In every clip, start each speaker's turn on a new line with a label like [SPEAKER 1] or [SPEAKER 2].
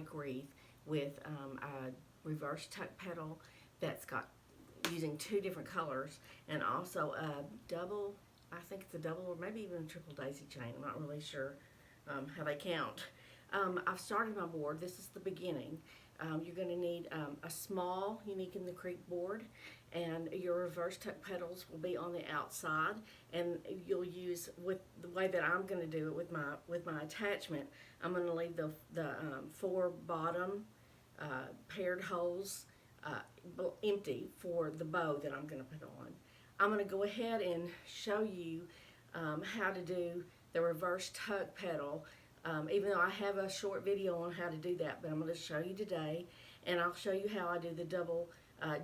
[SPEAKER 1] Patriotic wreath with a reverse tuck petal that's got using 2 different colors, and also a double, I think it's a double or maybe even a triple daisy chain. I'm not really sure how they count. I've started my board. This is the beginning. You're going to need a small Unique in the Creek board, and your reverse tuck petals will be on the outside, and you'll use, with the way that I'm going to do it with my attachment, I'm going to leave the 4 bottom paired holes empty for the bow that I'm going to put on. I'm going to go ahead and show you how to do the reverse tuck petal, even though I have a short video on how to do that, but I'm going to show you today, and I'll show you how I do the double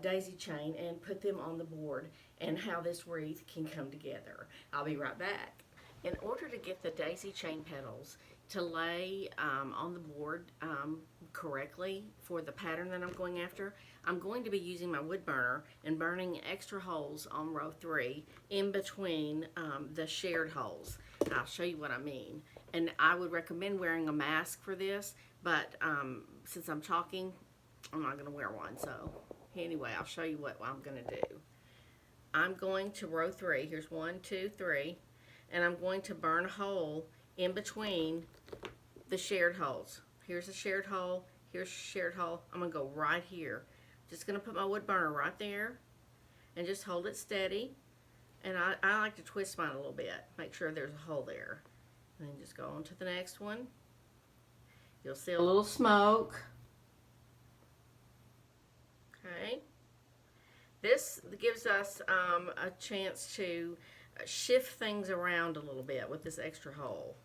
[SPEAKER 1] daisy chain and put them on the board, and how this wreath can come together. I'll be right back. In order to get the daisy chain petals to lay on the board correctly for the pattern that I'm going after, I'm going to be using my wood burner and burning extra holes on row 3 in between the shared holes. I'll show you what I mean. And I would recommend wearing a mask for this, but since I'm talking, I'm not going to wear one. So anyway, I'll show you what I'm going to do. I'm going to row 3. Here's 1, 2, 3. And I'm going to burn a hole in between the shared holes. Here's a shared hole. Here's a shared hole. I'm going to go right here. Just going to put my wood burner right there and just hold it steady. And I like to twist mine a little bit. Make sure there's a hole there. And then just go on to the next one. You'll see a little smoke. Okay. This gives us a chance to shift things around a little bit with this extra hole.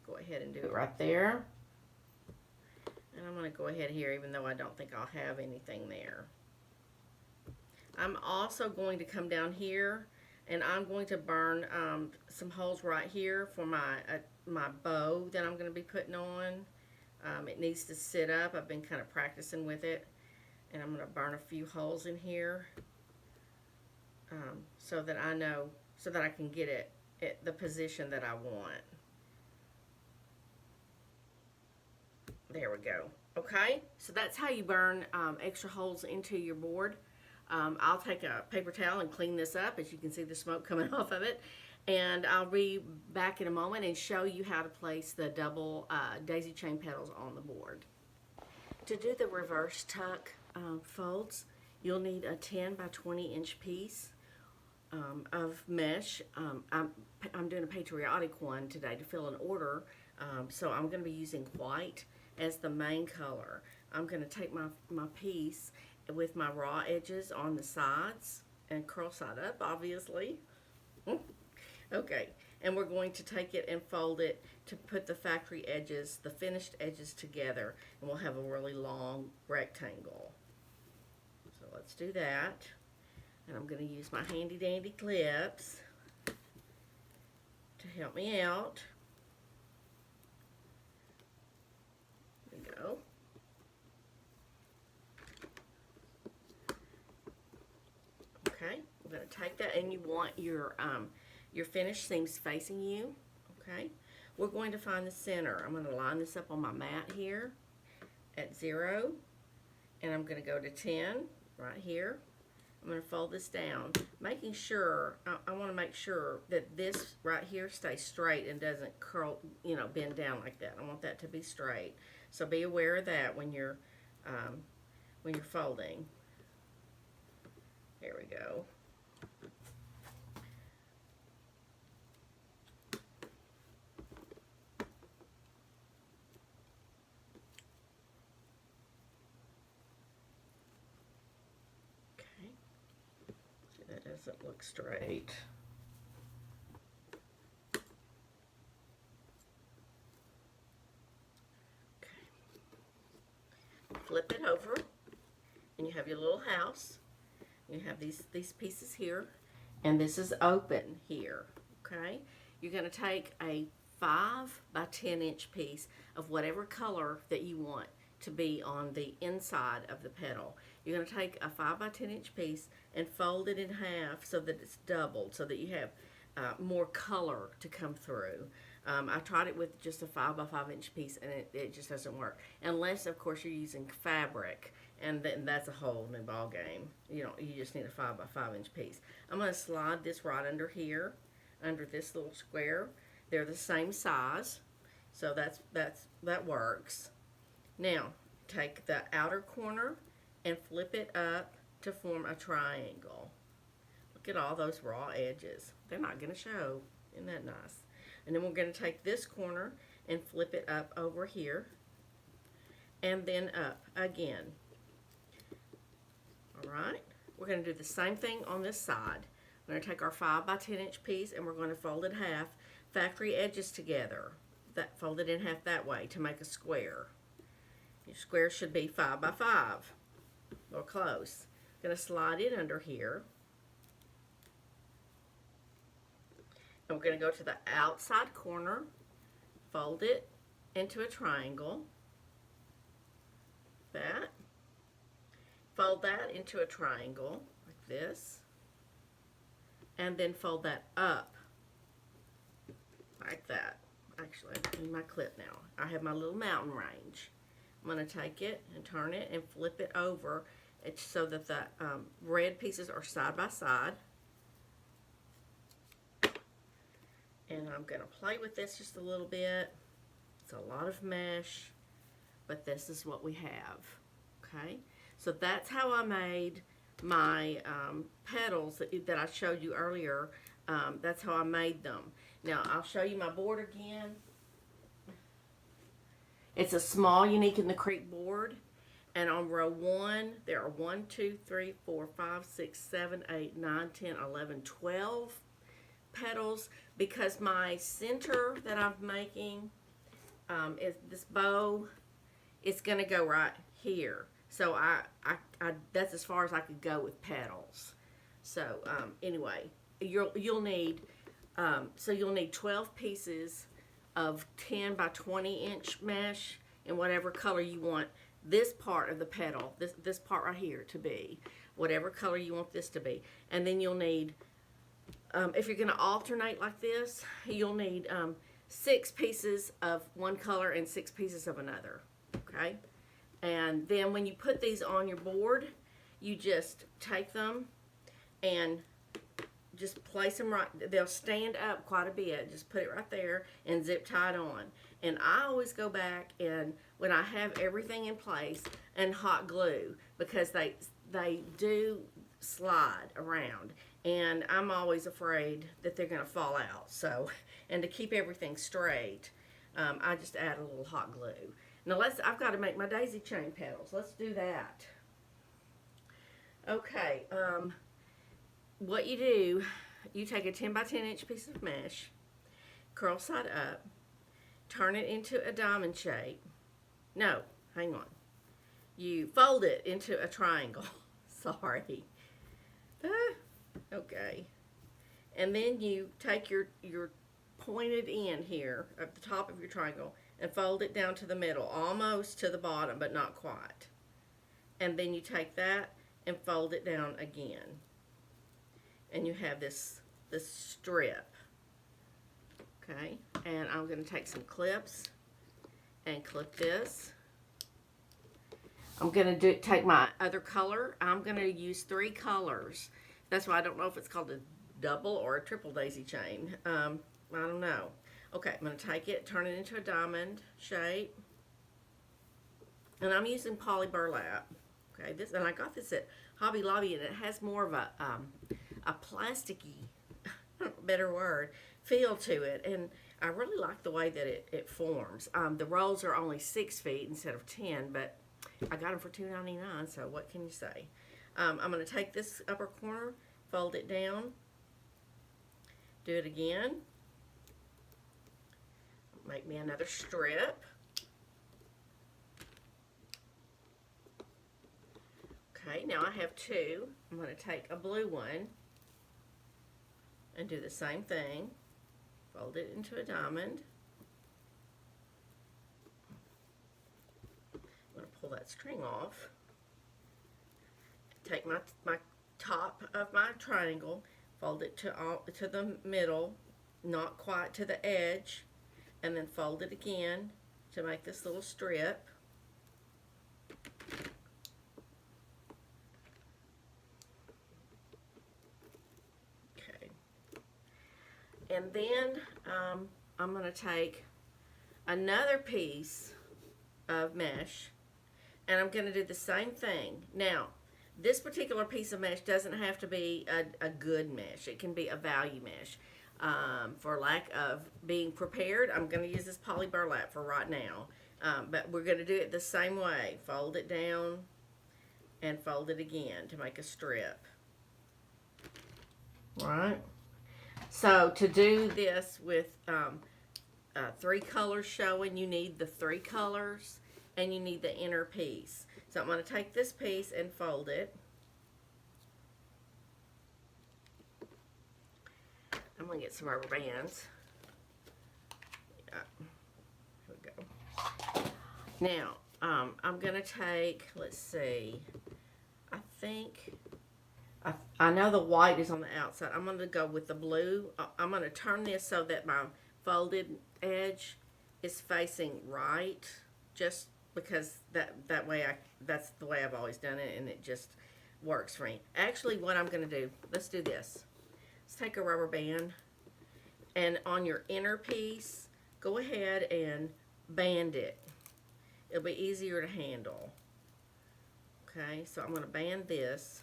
[SPEAKER 1] Go ahead and do it right there. And I'm going to go ahead here, even though I don't think I'll have anything there. I'm also going to come down here, and I'm going to burn some holes right here for my bow that I'm going to be putting on. It needs to sit up. I've been kind of practicing with it. And I'm going to burn a few holes in here so that I know, so that I can get it at the position that I want. There we go. Okay, so that's how you burn extra holes into your board. I'll take a paper towel and clean this up. As you can see, the smoke coming off of it. And I'll be back in a moment and show you how to place the double daisy chain petals on the board. To do the reverse tuck folds, you'll need a 10 by 20 inch piece of mesh. I'm doing a Patriotic one today to fill an order, so I'm going to be using white as the main color. I'm going to take my piece with my raw edges on the sides and curl side up, obviously. Okay, and we're going to take it and fold it to put the factory edges, the finished edges together, and we'll have a really long rectangle. So let's do that. And I'm going to use my handy dandy clips to help me out. There we go. Okay, we're going to take that, and you want your finished seams facing you. Okay, we're going to find the center. I'm going to line this up on my mat here at 0, and I'm going to go to 10 right here. I'm going to fold this down, making sure, I want to make sure that this right here stays straight and doesn't curl, bend down like that. I want that to be straight. So be aware of that when you're folding. There we go. That doesn't look straight. Okay. Flip it over, and you have your little house. You have these pieces here, and this is open here. Okay. You're going to take a 5 by 10 inch piece of whatever color that you want to be on the inside of the petal. You're going to take a 5 by 10 inch piece and fold it in half so that it's doubled, so that you have more color to come through. I tried it with just a 5 by 5 inch piece, and it just doesn't work. Unless, of course, you're using fabric, and then that's a whole new ball game. You just need a 5 by 5 inch piece. I'm going to slide this right under here, under this little square. They're the same size, so that works. Now, take the outer corner and flip it up to form a triangle. Look at all those raw edges. They're not going to show. Isn't that nice? And then we're going to take this corner and flip it up over here, and then up again. All right, we're going to do the same thing on this side. We're going to take our 5 by 10 inch piece, and we're going to fold it half, factory edges together. Fold it in half that way to make a square. Your square should be 5 by 5, or close. Going to slide it under here. And we're going to go to the outside corner, fold it into a triangle. That. Fold that into a triangle like this. And then fold that up like that. Actually, I need my clip now. I have my little mountain range. I'm going to take it and turn it and flip it over so that the red pieces are side by side. And I'm going to play with this just a little bit. It's a lot of mesh, but this is what we have. Okay, so that's how I made my petals that I showed you earlier. That's how I made them. Now I'll show you my board again. It's a small Unique in the Creek board, and on row 1 there are 1, 2, 3, 4, 5, 6, 7, 8, 9, 10, 11, 12 petals, because my center that I'm making is this bow. It's going to go right here. So I that's as far as I could go with petals. So anyway, you'll need 12 pieces of 10 by 20 inch mesh in whatever color you want this part of the petal, this part right here, to be, whatever color you want this to be. And then you'll need, if you're going to alternate like this, you'll need 6 pieces of one color and 6 pieces of another. Okay? And then when you put these on your board, you just take them and just place them right. They'll stand up quite a bit. Just put it right there and zip tie it on. And I always go back and when I have everything in place and hot glue, because they do slide around, and I'm always afraid that they're going to fall out. So, and to keep everything straight, I just add a little hot glue. Now I've got to make my daisy chain petals. Let's do that. Okay, what you do, you take a 10 by 10 inch piece of mesh, curl side up, turn it into a diamond shape. No, hang on. You fold it into a triangle. Sorry. Okay. And then you take your pointed end here at the top of your triangle and fold it down to the middle, almost to the bottom, but not quite. And then you take that and fold it down again. And you have this strip. Okay, and I'm going to take some clips and clip this. I'm going to take my other color. I'm going to use 3 colors. That's why I don't know if it's called a double or a triple daisy chain. I don't know. Okay, I'm going to take it, turn it into a diamond shape. And I'm using poly burlap. Okay, and I got this at Hobby Lobby, and it has more of a plasticky, better word, feel to it. And I really like the way that it forms. The rolls are only 6 feet instead of 10, but I got them for $2.99, so what can you say? I'm going to take this upper corner, fold it down, do it again, make me another strip. Okay, now I have 2. I'm going to take a blue one and do the same thing. Fold it into a diamond. I'm going to pull that string off. Take my top of my triangle, fold it to the middle, not quite to the edge, and then fold it again to make this little strip. Okay. And then I'm going to take another piece of mesh, and I'm going to do the same thing. Now, this particular piece of mesh doesn't have to be a good mesh. It can be a value mesh. For lack of being prepared, I'm going to use this poly burlap for right now. But we're going to do it the same way. Fold it down and fold it again to make a strip. Right? So to do this with 3 colors showing, you need the 3 colors and you need the inner piece. So I'm going to take this piece and fold it. I'm going to get some rubber bands. Yeah. Here we go. Now, I'm going to take, let's see, I know the white is on the outside. I'm going to go with the blue. I'm going to turn this so that my folded edge is facing right, just because that way that's the way I've always done it, and it just works for me. Actually, what I'm going to do, let's do this. Let's take a rubber band, and on your inner piece, go ahead and band it. It'll be easier to handle. Okay, so I'm going to band this.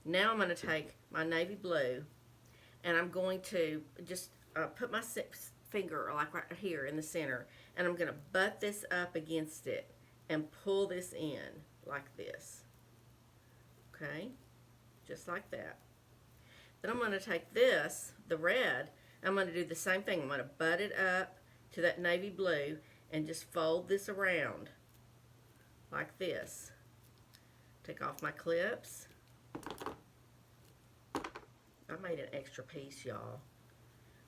[SPEAKER 1] Now I'm going to take my navy blue, and I'm going to just put my finger like right here in the center, and I'm going to butt this up against it and pull this in like this. Okay, just like that. Then I'm going to take this, the red, I'm going to do the same thing. I'm going to butt it up to that navy blue and just fold this around like this. Take off my clips. I made an extra piece, y'all.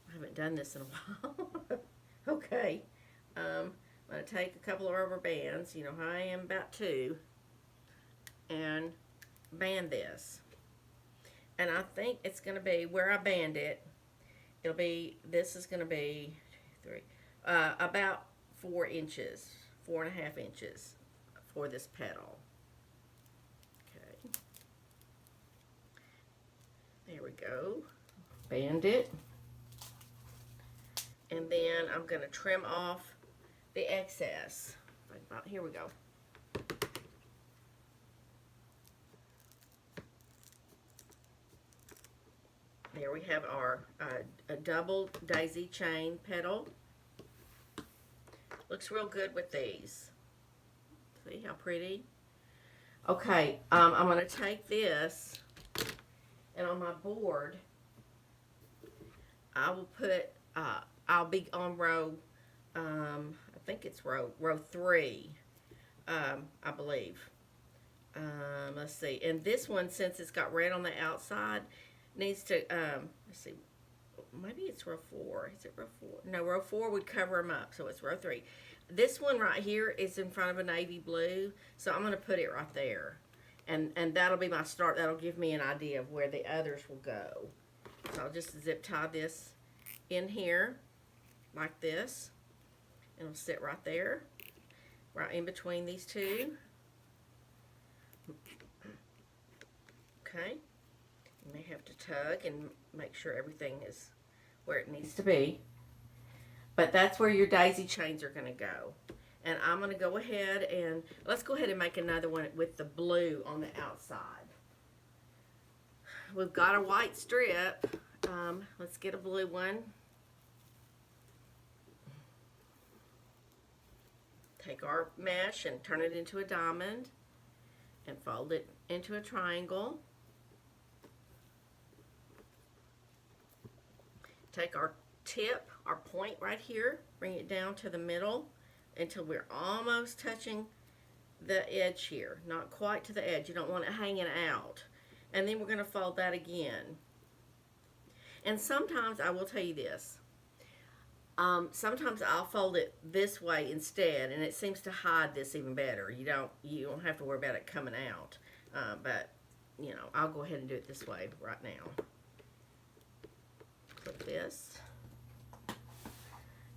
[SPEAKER 1] I haven't done this in a while. Okay. I'm going to take a couple of rubber bands, you know how I am, about 2, and band this. And I think it's going to be, where I band it, it'll be, this is going to be 3, about 4 inches, 4.5 inches for this petal. There we go. Band it. And then I'm going to trim off the excess. Here we go. There we have our a double daisy chain petal. Looks real good with these. See how pretty? Okay, I'm going to take this, and on my board, I will put, I'll be on row, I think it's row 3, I believe. Let's see. And this one, since it's got red on the outside, needs to, let's see, maybe it's row 4. Is it row 4? No, row 4 would cover them up, so it's row 3. This one right here is in front of a navy blue, so I'm going to put it right there. And that'll be my start. That'll give me an idea of where the others will go. So I'll just zip tie this in here like this. And it'll sit right there, right in between these 2. Okay. You may have to tug and make sure everything is where it needs to be. But that's where your daisy chains are going to go. And I'm going to go ahead and, let's go ahead and make another one with the blue on the outside. We've got a white strip. Let's get a blue one. Take our mesh and turn it into a diamond and fold it into a triangle. Take our tip, our point right here, bring it down to the middle until we're almost touching the edge here. Not quite to the edge. You don't want it hanging out. And then we're going to fold that again. And sometimes, I will tell you this, sometimes I'll fold it this way instead, and it seems to hide this even better. You don't have to worry about it coming out. But, you know, I'll go ahead and do it this way right now. Put this.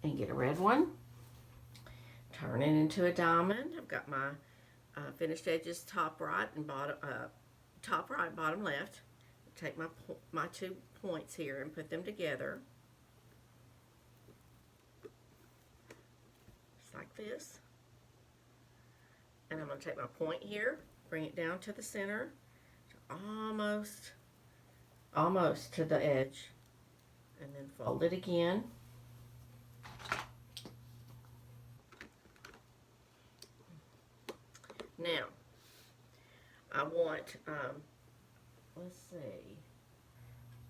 [SPEAKER 1] and get a red one. Turn it into a diamond. I've got my finished edges top right and bottom, top right, bottom left. Take my 2 points here and put them together. Just like this. And I'm going to take my point here, bring it down to the center, almost to the edge, and then fold it again. Now, I want, let's see,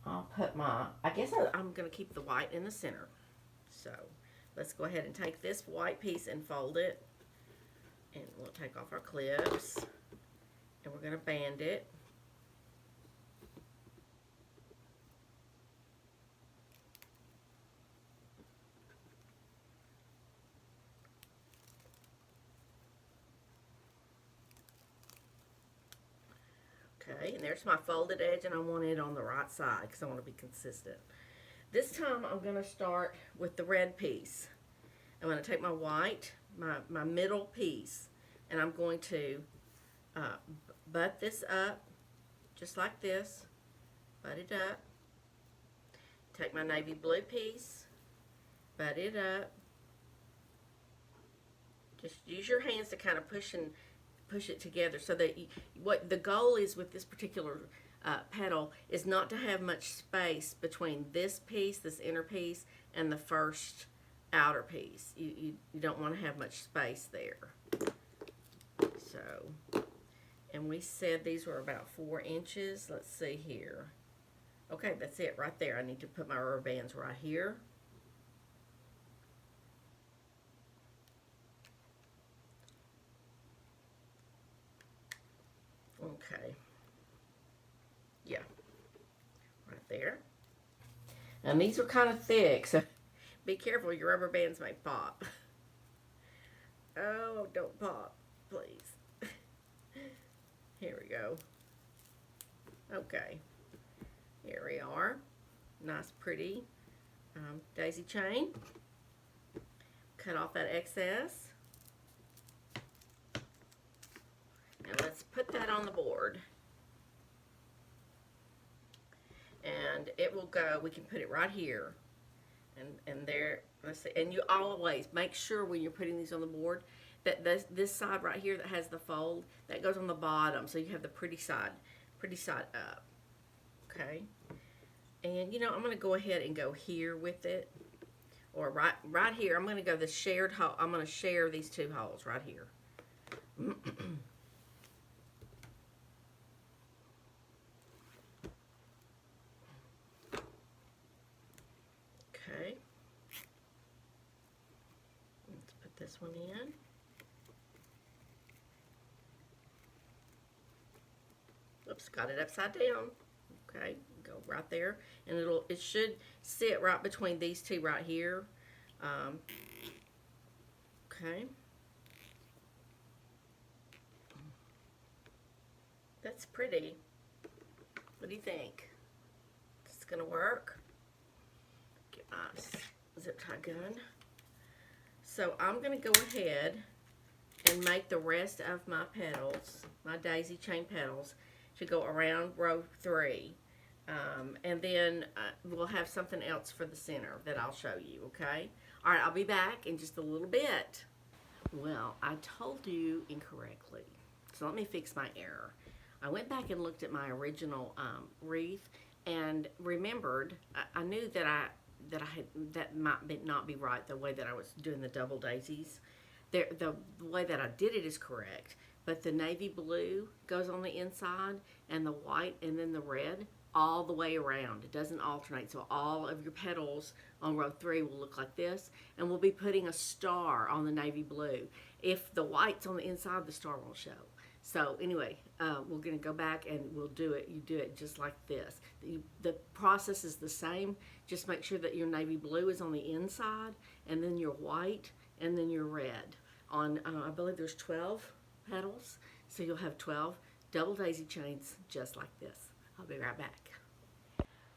[SPEAKER 1] I'll put I guess I'm going to keep the white in the center. So, let's go ahead and take this white piece and fold it. And we'll take off our clips. And we're going to band it. Okay, and there's my folded edge, and I want it on the right side because I want to be consistent. This time I'm going to start with the red piece. I'm going to take my white, my middle piece, and I'm going to butt this up just like this. Butt it up. Take my navy blue piece, butt it up. Just use your hands to kind of push it together so that what the goal is with this particular petal is not to have much space between this piece, this inner piece, and the first outer piece. You don't want to have much space there. So, and we said these were about 4 inches. Let's see here. Okay, that's it right there. I need to put my rubber bands right here. Okay. Yeah. Right there. And these are kind of thick, so be careful. Your rubber bands may pop. Oh, don't pop, please. Here we go. Okay. Here we are. Nice, pretty daisy chain. Cut off that excess. And let's put that on the board. And it will go, we can put it right here. And there, let's see, and you always make sure when you're putting these on the board that this side right here that has the fold, that goes on the bottom, so you have the pretty side up. Okay? And you know, I'm going to go ahead and go here with it. Or right here, I'm going to go the shared hole. I'm going to share these 2 holes right here. Okay. Let's put this one in. Oops, got it upside down. Okay, go right there, and it should sit right between these 2 right here. Okay. That's pretty. What do you think? Is this gonna work? Get my zip tie gun. So I'm gonna go ahead and make the rest of my petals, my daisy chain petals, to go around row 3. And then we'll have something else for the center that I'll show you, okay? All right, I'll be back in just a little bit. Well, I told you incorrectly, so let me fix my error. I went back and looked at my original wreath and remembered, I knew that might not be right, the way that I was doing the double daisies. The way that I did it is correct, but the navy blue goes on the inside and the white and then the red all the way around. It doesn't alternate, so all of your petals on row 3 will look like this, and we'll be putting a star on the navy blue. If the white's on the inside, the star won't show. So anyway, we're going to go back and we'll do it. You do it just like this. The process is the same. Just make sure that your navy blue is on the inside, and then your white, and then your red. On I believe there's 12 petals, so you'll have 12 double daisy chains just like this. I'll be right back.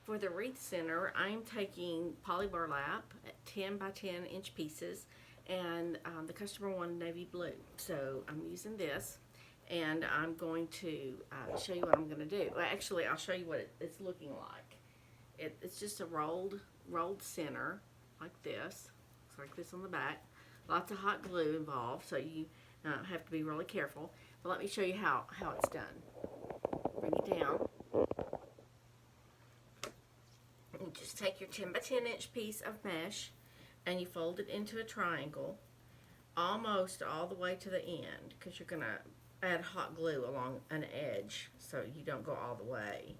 [SPEAKER 1] For the wreath center, I'm taking poly burlap at 10 by 10 inch pieces, and the customer wanted navy blue, so I'm using this, and I'm going to show you what I'm going to do. Well, actually, I'll show you what it's looking like. It's just a rolled center like this. Looks like this on the back. Lots of hot glue involved, so you have to be really careful. But let me show you how it's done. Bring it down. You just take your 10 by 10 inch piece of mesh and you fold it into a triangle almost all the way to the end, because you're going to add hot glue along an edge so you don't go all the way.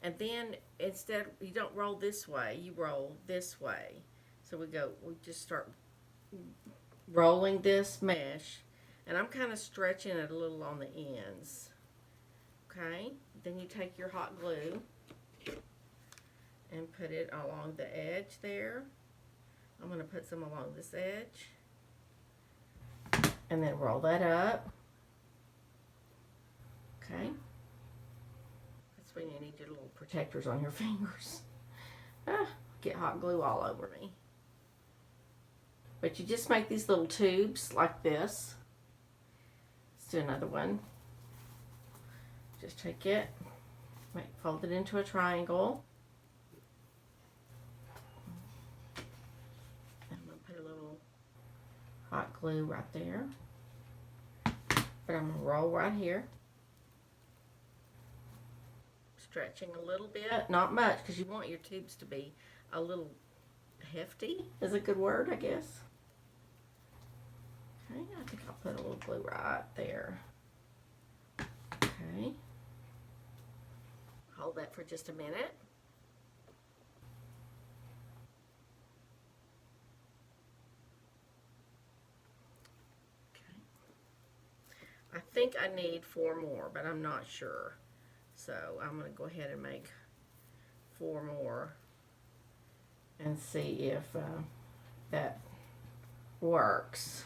[SPEAKER 1] And then instead, you don't roll this way, you roll this way. So we just start rolling this mesh, and I'm kind of stretching it a little on the ends. Okay, then you take your hot glue and put it along the edge there. I'm going to put some along this edge, and then roll that up. Okay, that's when you need your little protectors on your fingers. Get hot glue all over me. But you just make these little tubes like this. Let's do another one. Just take it, fold it into a triangle. I'm going to put a little hot glue right there. But I'm going to roll right here. Stretching a little bit, not much, because you want your tubes to be a little hefty, is a good word, I guess. Okay, I think I'll put a little glue right there. Okay. Hold that for just a minute. Okay. I think I need 4 more, but I'm not sure. So I'm going to go ahead and make 4 more and see if that works.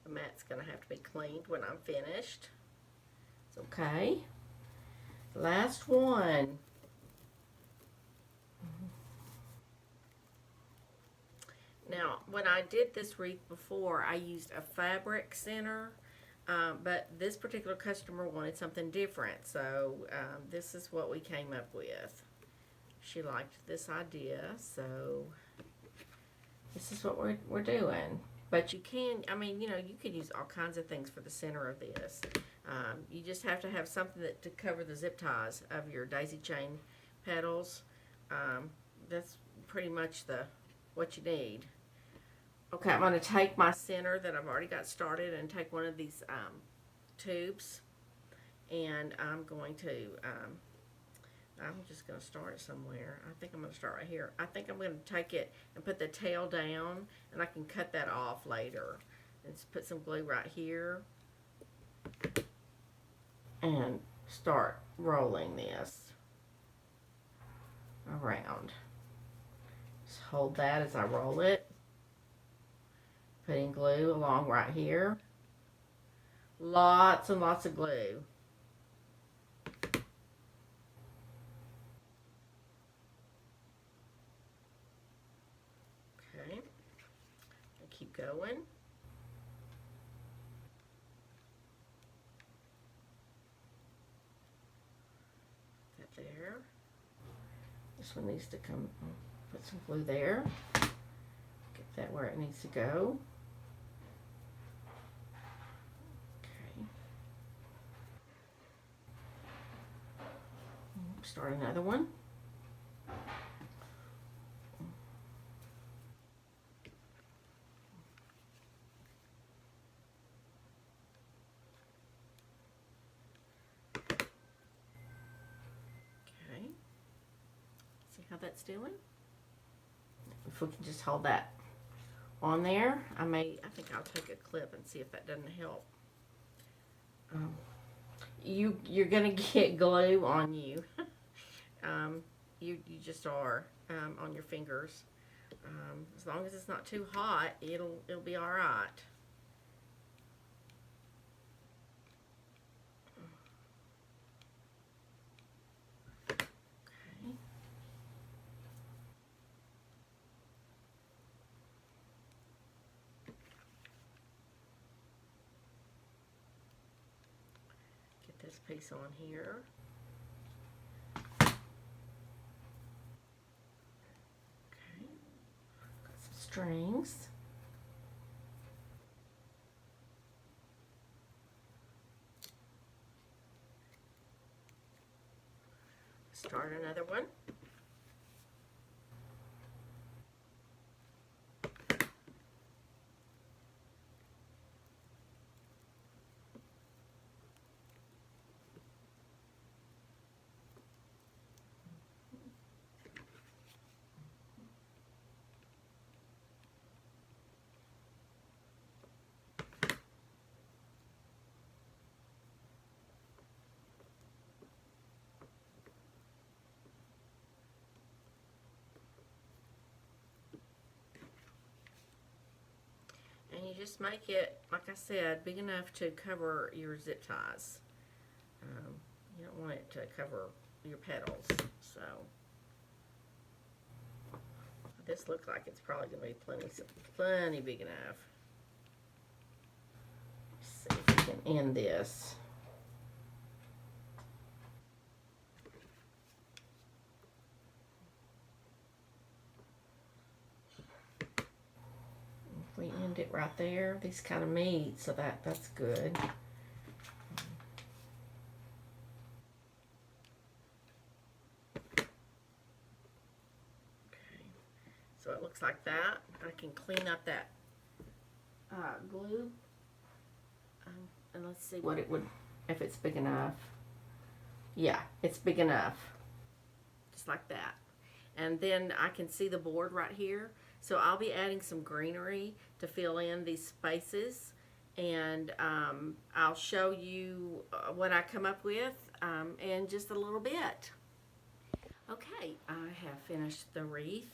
[SPEAKER 1] The mat's going to have to be cleaned when I'm finished. It's okay. Last one. Now, when I did this wreath before, I used a fabric center, but this particular customer wanted something different, so this is what we came up with. She liked this idea, so this is what we're doing. But you can, I mean, you know, you could use all kinds of things for the center of this. You just have to have something to cover the zip ties of your daisy chain petals. That's pretty much what you need. Okay, I'm going to take my center that I've already got started and take one of these tubes, and I'm going to, I'm just going to start it somewhere. I think I'm going to start right here. I think I'm going to take it and put the tail down, and I can cut that off later. And just put some glue right here and start rolling this around. Just hold that as I roll it. Putting glue along right here. Lots and lots of glue. Okay. I keep going. That there. This one needs to come, put some glue there. Get that where it needs to go. Start another one. Okay. See how that's doing? If we can just hold that on there. I think I'll take a clip and see if that doesn't help. You're gonna get glue on you. You just are on your fingers. As long as it's not too hot, it'll be all right. Get this piece on here. Strings. Start another one. And you just make it, like I said, big enough to cover your zip ties. You don't want it to cover your petals. So this looks like it's probably going to be plenty big enough. Let's see if we can end this. If we end it right there, these kind of meet, so that's good. So it looks like that. I can clean up that glue. And let's see what it would, if it's big enough. Yeah, it's big enough. Just like that. And then I can see the board right here. So I'll be adding some greenery to fill in these spaces. And I'll show you what I come up with in just a little bit. Okay, I have finished the wreath.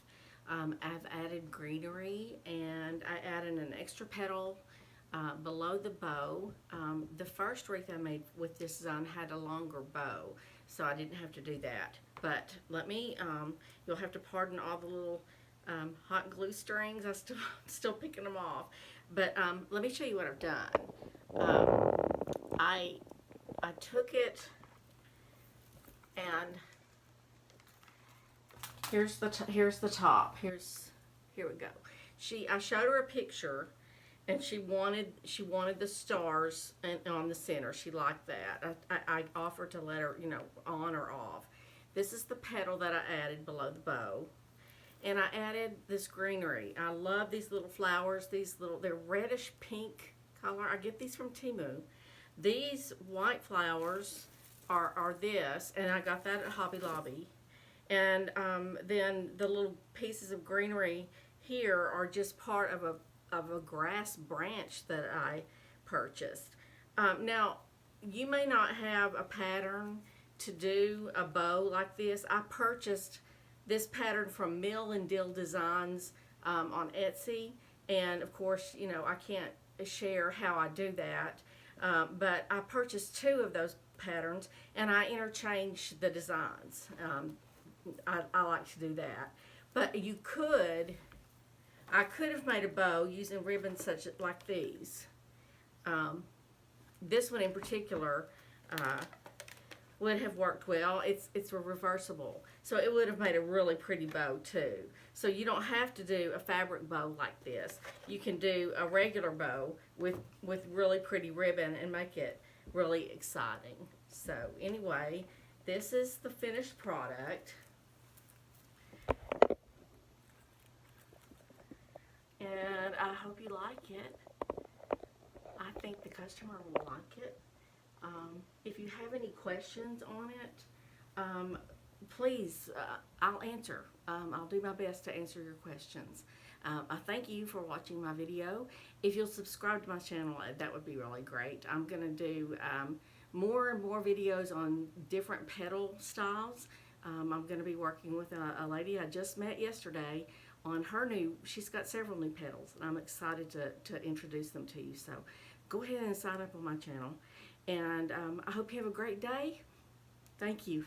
[SPEAKER 1] I've added greenery, and I added an extra petal below the bow. The first wreath I made with this design had a longer bow, so I didn't have to do that. But let me, you'll have to pardon all the little hot glue strings. I'm still picking them off. But let me show you what I've done. I took it, and here's the top. Here we go. I showed her a picture, and she wanted the stars on the center. She liked that. I offered to let her, on or off. This is the petal that I added below the bow, and I added this greenery. I love these little flowers. They're reddish pink color. I get these from Temu. These white flowers are this, and I got that at Hobby Lobby. And then the little pieces of greenery here are just part of a grass branch that I purchased. Now, you may not have a pattern to do a bow like this. I purchased this pattern from Mill and Dill Designs on Etsy. And of course, I can't share how I do that. But I purchased 2 of those patterns, and I interchange the designs. I like to do that. But I could have made a bow using ribbons like these. This one in particular would have worked well. It's a reversible, so it would have made a really pretty bow too. So you don't have to do a fabric bow like this. You can do a regular bow with really pretty ribbon and make it really exciting. So anyway, this is the finished product. And I hope you like it. I think the customer will like it. If you have any questions on it, please, I'll answer. I'll do my best to answer your questions. I thank you for watching my video. If you'll subscribe to my channel, that would be really great. I'm going to do more and more videos on different petal styles. I'm going to be working with a lady I just met yesterday on her she's got several new petals, and I'm excited to introduce them to you. So go ahead and sign up on my channel, and I hope you have a great day. Thank you.